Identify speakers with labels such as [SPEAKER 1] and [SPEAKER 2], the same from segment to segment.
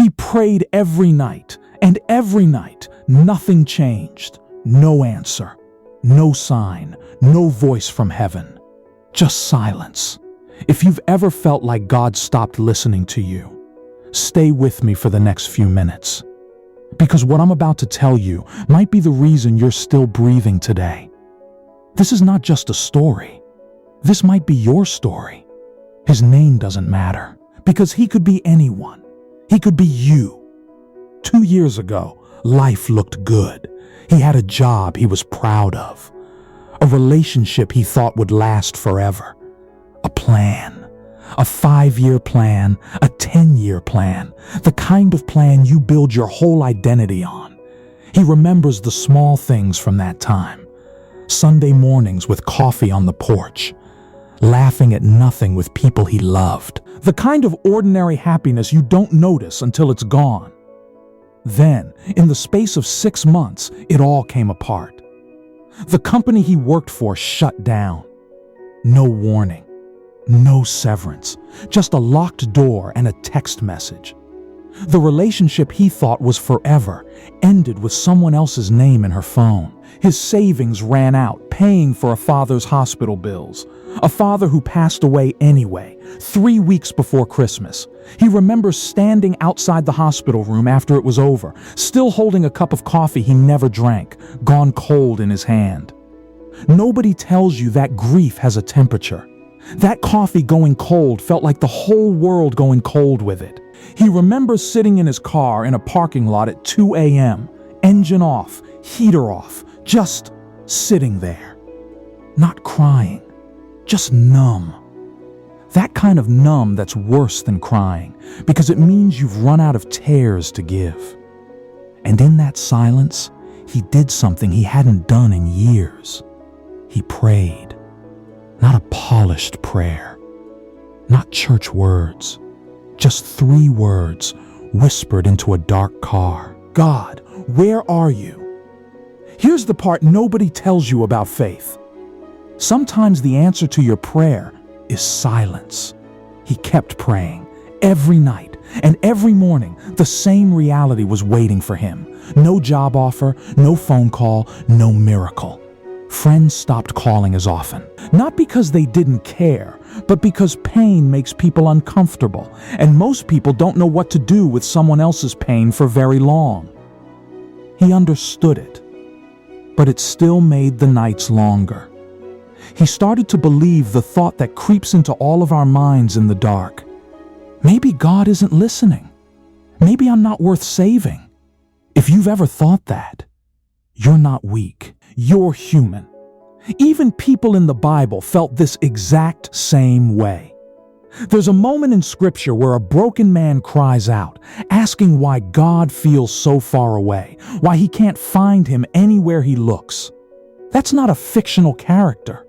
[SPEAKER 1] He prayed every night, and every night nothing changed. No answer, no sign, no voice from heaven. Just silence. If you've ever felt like God stopped listening to you, stay with me for the next few minutes. Because what I'm about to tell you might be the reason you're still breathing today. This is not just a story. This might be your story. His name doesn't matter, because he could be anyone. He could be you. 2 years ago, life looked good. He had a job he was proud of, a relationship he thought would last forever, a plan, a 5-year plan, a 10-year plan, the kind of plan you build your whole identity on. He remembers the small things from that time. Sunday mornings with coffee on the porch, laughing at nothing with people he loved, the kind of ordinary happiness you don't notice until it's gone. Then, in the space of 6 months, it all came apart. The company he worked for shut down. No warning, no severance, just a locked door and a text message. The relationship he thought was forever ended with someone else's name in her phone. His savings ran out, paying for a father's hospital bills. A father who passed away anyway, 3 weeks before Christmas. He remembers standing outside the hospital room after it was over, still holding a cup of coffee he never drank, gone cold in his hand. Nobody tells you that grief has a temperature. That coffee going cold felt like the whole world going cold with it. He remembers sitting in his car in a parking lot at 2 a.m., engine off, heater off, just sitting there. Not crying, just numb. That kind of numb that's worse than crying, because it means you've run out of tears to give. And in that silence, he did something he hadn't done in years. He prayed. Not a polished prayer, not church words, just 3 words whispered into a dark car. God, where are you? Here's the part nobody tells you about faith. Sometimes the answer to your prayer is silence. He kept praying every night, and every morning the same reality was waiting for him. No job offer, no phone call, no miracle. Friends stopped calling as often, not because they didn't care, but because pain makes people uncomfortable, and most people don't know what to do with someone else's pain for very long. He understood it, but it still made the nights longer. He started to believe the thought that creeps into all of our minds in the dark. Maybe God isn't listening. Maybe I'm not worth saving. If you've ever thought that, you're not weak. You're human. Even people in the Bible felt this exact same way. There's a moment in Scripture where a broken man cries out, asking why God feels so far away, why he can't find him anywhere he looks. That's not a fictional character.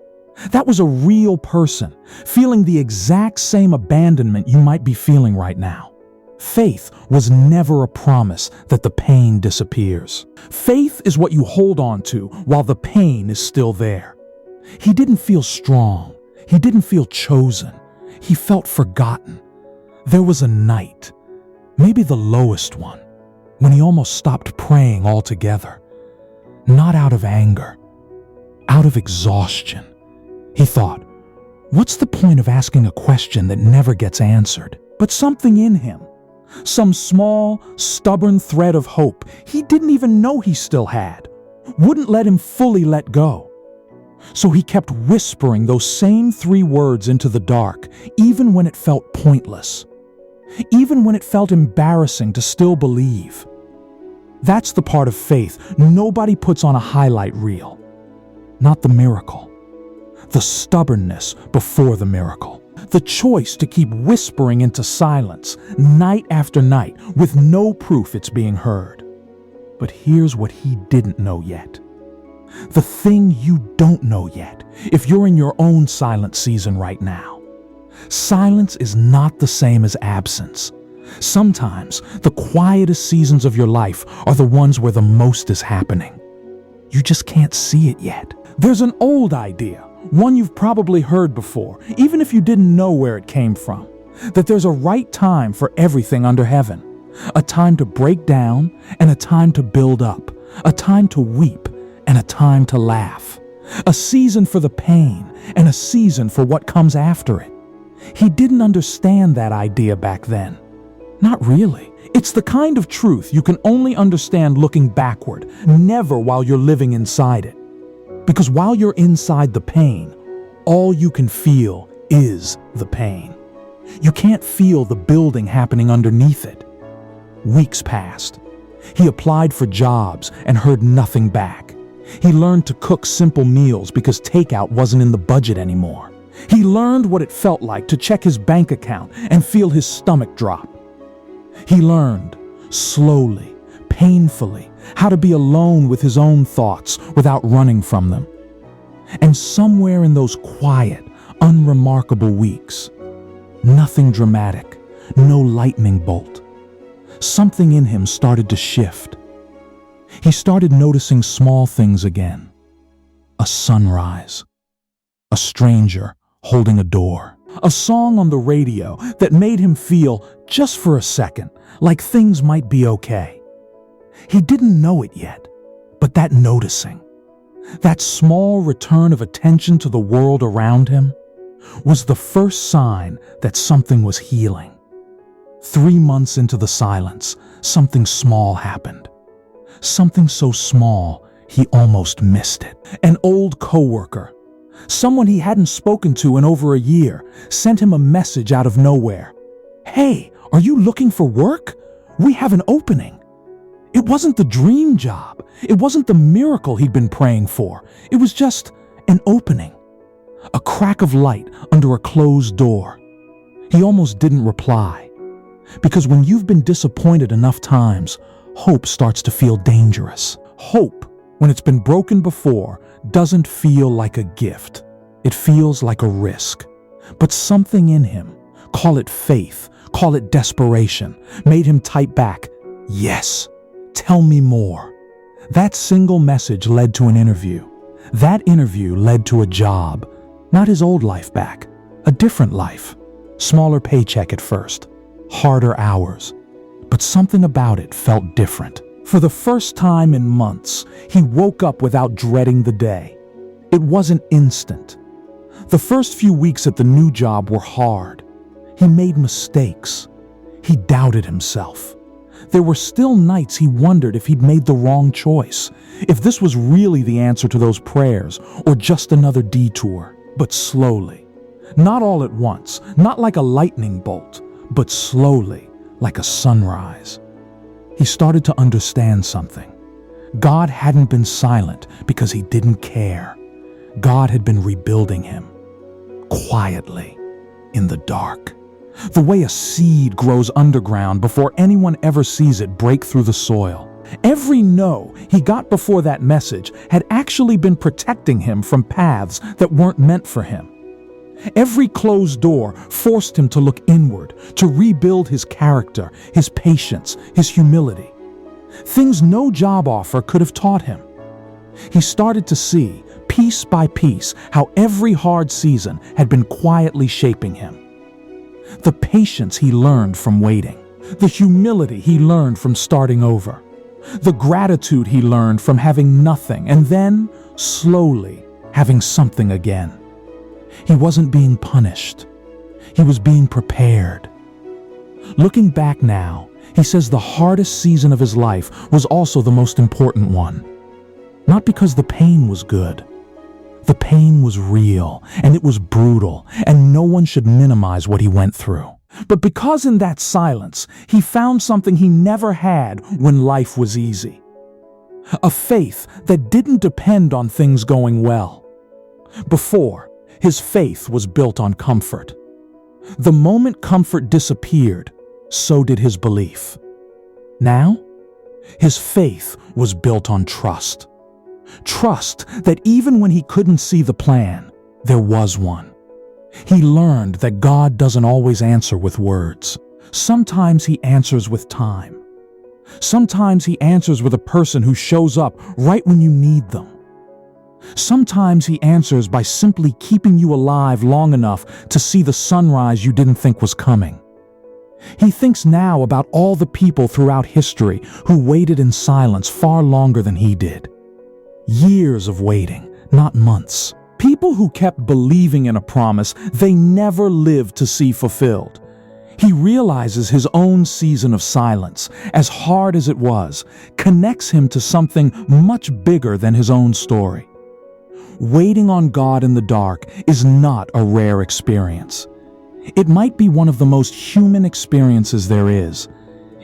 [SPEAKER 1] That was a real person, feeling the exact same abandonment you might be feeling right now. Faith was never a promise that the pain disappears. Faith is what you hold on to while the pain is still there. He didn't feel strong. He didn't feel chosen. He felt forgotten. There was a night, maybe the lowest one, when he almost stopped praying altogether. Not out of anger, out of exhaustion. He thought, what's the point of asking a question that never gets answered? But something in him, some small, stubborn thread of hope he didn't even know he still had, wouldn't let him fully let go. So he kept whispering those same 3 words into the dark, even when it felt pointless, even when it felt embarrassing to still believe. That's the part of faith nobody puts on a highlight reel. Not the miracle. The stubbornness before the miracle. The choice to keep whispering into silence, night after night, with no proof it's being heard. But here's what he didn't know yet. The thing you don't know yet, if you're in your own silent season right now. Silence is not the same as absence. Sometimes the quietest seasons of your life are the ones where the most is happening. You just can't see it yet. There's an old idea, one you've probably heard before, even if you didn't know where it came from, that there's a right time for everything under heaven. A time to break down and a time to build up. A time to weep and a time to laugh. A season for the pain and a season for what comes after it. He didn't understand that idea back then. Not really. It's the kind of truth you can only understand looking backward, never while you're living inside it. Because while you're inside the pain, all you can feel is the pain. You can't feel the building happening underneath it. Weeks passed. He applied for jobs and heard nothing back. He learned to cook simple meals because takeout wasn't in the budget anymore. He learned what it felt like to check his bank account and feel his stomach drop. He learned, slowly, painfully, how to be alone with his own thoughts without running from them. And somewhere in those quiet, unremarkable weeks, nothing dramatic, no lightning bolt, something in him started to shift. He started noticing small things again. A sunrise, a stranger holding a door, a song on the radio that made him feel, just for a second, like things might be okay. He didn't know it yet, but that noticing, that small return of attention to the world around him, was the first sign that something was healing. 3 months into the silence, something small happened. Something so small, he almost missed it. An old coworker, someone he hadn't spoken to in over a year, sent him a message out of nowhere. "Hey, are you looking for work? We have an opening." It wasn't the dream job. It wasn't the miracle he'd been praying for. It was just an opening. A crack of light under a closed door. He almost didn't reply. Because when you've been disappointed enough times, hope starts to feel dangerous. Hope, when it's been broken before, doesn't feel like a gift. It feels like a risk. But something in him, call it faith, call it desperation, made him type back, "Yes, tell me more." That single message led to an interview. That interview led to a job. Not his old life back, a different life. Smaller paycheck at first, harder hours. But something about it felt different. For the first time in months, he woke up without dreading the day. It wasn't instant. The first few weeks at the new job were hard. He made mistakes. He doubted himself. There were still nights he wondered if he'd made the wrong choice, if this was really the answer to those prayers, or just another detour. But slowly, not all at once, not like a lightning bolt, but slowly, like a sunrise, he started to understand something. God hadn't been silent because he didn't care. God had been rebuilding him, quietly, in the dark. The way a seed grows underground before anyone ever sees it break through the soil. Every no he got before that message had actually been protecting him from paths that weren't meant for him. Every closed door forced him to look inward, to rebuild his character, his patience, his humility. Things no job offer could have taught him. He started to see, piece by piece, how every hard season had been quietly shaping him. The patience he learned from waiting, the humility he learned from starting over, the gratitude he learned from having nothing and then, slowly, having something again. He wasn't being punished. He was being prepared. Looking back now, he says the hardest season of his life was also the most important one. Not because the pain was good. The pain was real, and it was brutal, and no one should minimize what he went through. But because in that silence, he found something he never had when life was easy. A faith that didn't depend on things going well. Before, his faith was built on comfort. The moment comfort disappeared, so did his belief. Now, his faith was built on trust. Trust that even when he couldn't see the plan, there was one. He learned that God doesn't always answer with words. Sometimes he answers with time. Sometimes he answers with a person who shows up right when you need them. Sometimes he answers by simply keeping you alive long enough to see the sunrise you didn't think was coming. He thinks now about all the people throughout history who waited in silence far longer than he did. Years of waiting, not months. People who kept believing in a promise they never lived to see fulfilled. He realizes his own season of silence, as hard as it was, connects him to something much bigger than his own story. Waiting on God in the dark is not a rare experience. It might be one of the most human experiences there is.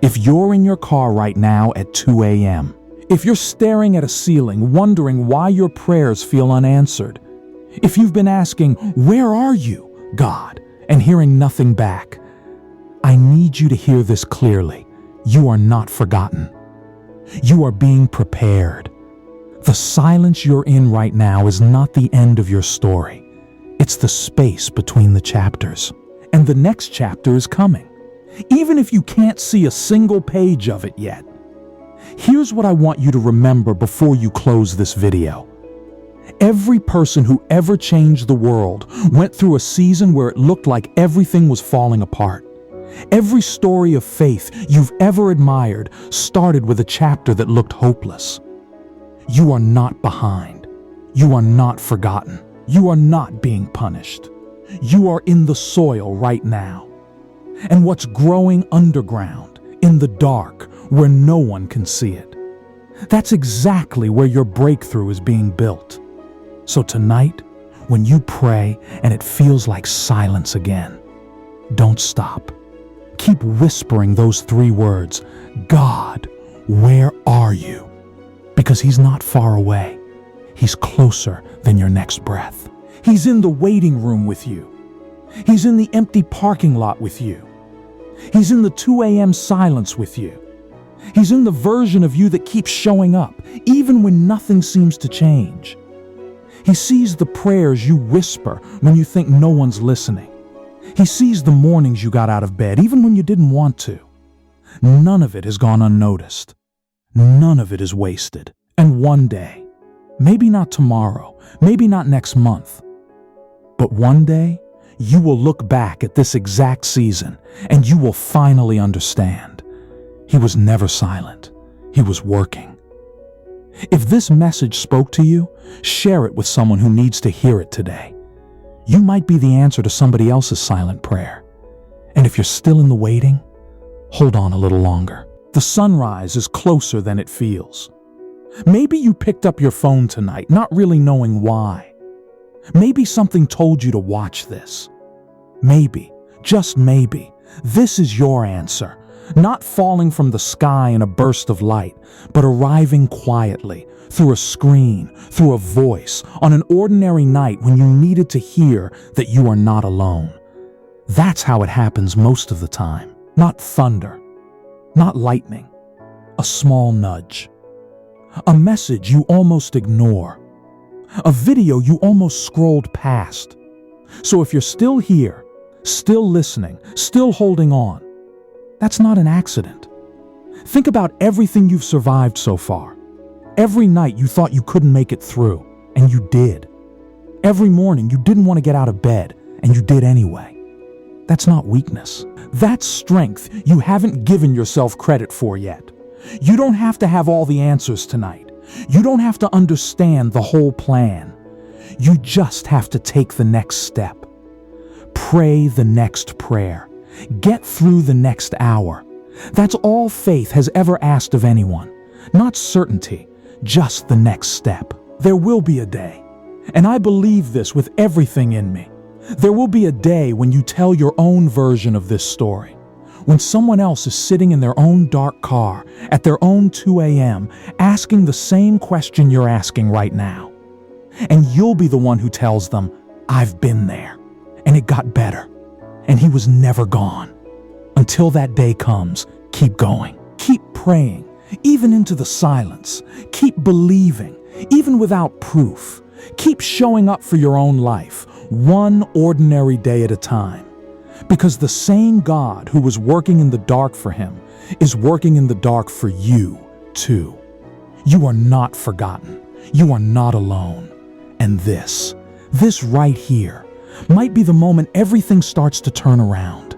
[SPEAKER 1] If you're in your car right now at 2 a.m., if you're staring at a ceiling wondering why your prayers feel unanswered, if you've been asking, "Where are you, God?" and hearing nothing back, I need you to hear this clearly. You are not forgotten. You are being prepared. The silence you're in right now is not the end of your story. It's the space between the chapters. And the next chapter is coming, even if you can't see a single page of it yet. Here's what I want you to remember before you close this video. Every person who ever changed the world went through a season where it looked like everything was falling apart. Every story of faith you've ever admired started with a chapter that looked hopeless. You are not behind. You are not forgotten. You are not being punished. You are in the soil right now. And what's growing underground, in the dark, where no one can see it. That's exactly where your breakthrough is being built. So tonight, when you pray and it feels like silence again, don't stop. Keep whispering those 3 words, "God, where are you?" Because He's not far away. He's closer than your next breath. He's in the waiting room with you. He's in the empty parking lot with you. He's in the 2 a.m. silence with you. He's in the version of you that keeps showing up, even when nothing seems to change. He sees the prayers you whisper when you think no one's listening. He sees the mornings you got out of bed, even when you didn't want to. None of it has gone unnoticed. None of it is wasted. And one day, maybe not tomorrow, maybe not next month, but one day, you will look back at this exact season and you will finally understand. He was never silent. He was working. If this message spoke to you, share it with someone who needs to hear it today. You might be the answer to somebody else's silent prayer. And if you're still in the waiting, hold on a little longer. The sunrise is closer than it feels. Maybe you picked up your phone tonight, not really knowing why. Maybe something told you to watch this. Maybe, just maybe, this is your answer. Not falling from the sky in a burst of light, but arriving quietly, through a screen, through a voice, on an ordinary night when you needed to hear that you are not alone. That's how it happens most of the time. Not thunder, not lightning, a small nudge. A message you almost ignore. A video you almost scrolled past. So if you're still here, still listening, still holding on, that's not an accident. Think about everything you've survived so far. Every night you thought you couldn't make it through, and you did. Every morning you didn't want to get out of bed, and you did anyway. That's not weakness. That's strength you haven't given yourself credit for yet. You don't have to have all the answers tonight. You don't have to understand the whole plan. You just have to take the next step. Pray the next prayer. Get through the next hour. That's all faith has ever asked of anyone. Not certainty, just the next step. There will be a day, and I believe this with everything in me. There will be a day when you tell your own version of this story. When someone else is sitting in their own dark car at their own 2 a.m. asking the same question you're asking right now. And you'll be the one who tells them, "I've been there, and it got better, and He was never gone." Until that day comes, keep going. Keep praying, even into the silence. Keep believing, even without proof. Keep showing up for your own life, one ordinary day at a time. Because the same God who was working in the dark for him is working in the dark for you, too. You are not forgotten. You are not alone. And this right here, might be the moment everything starts to turn around.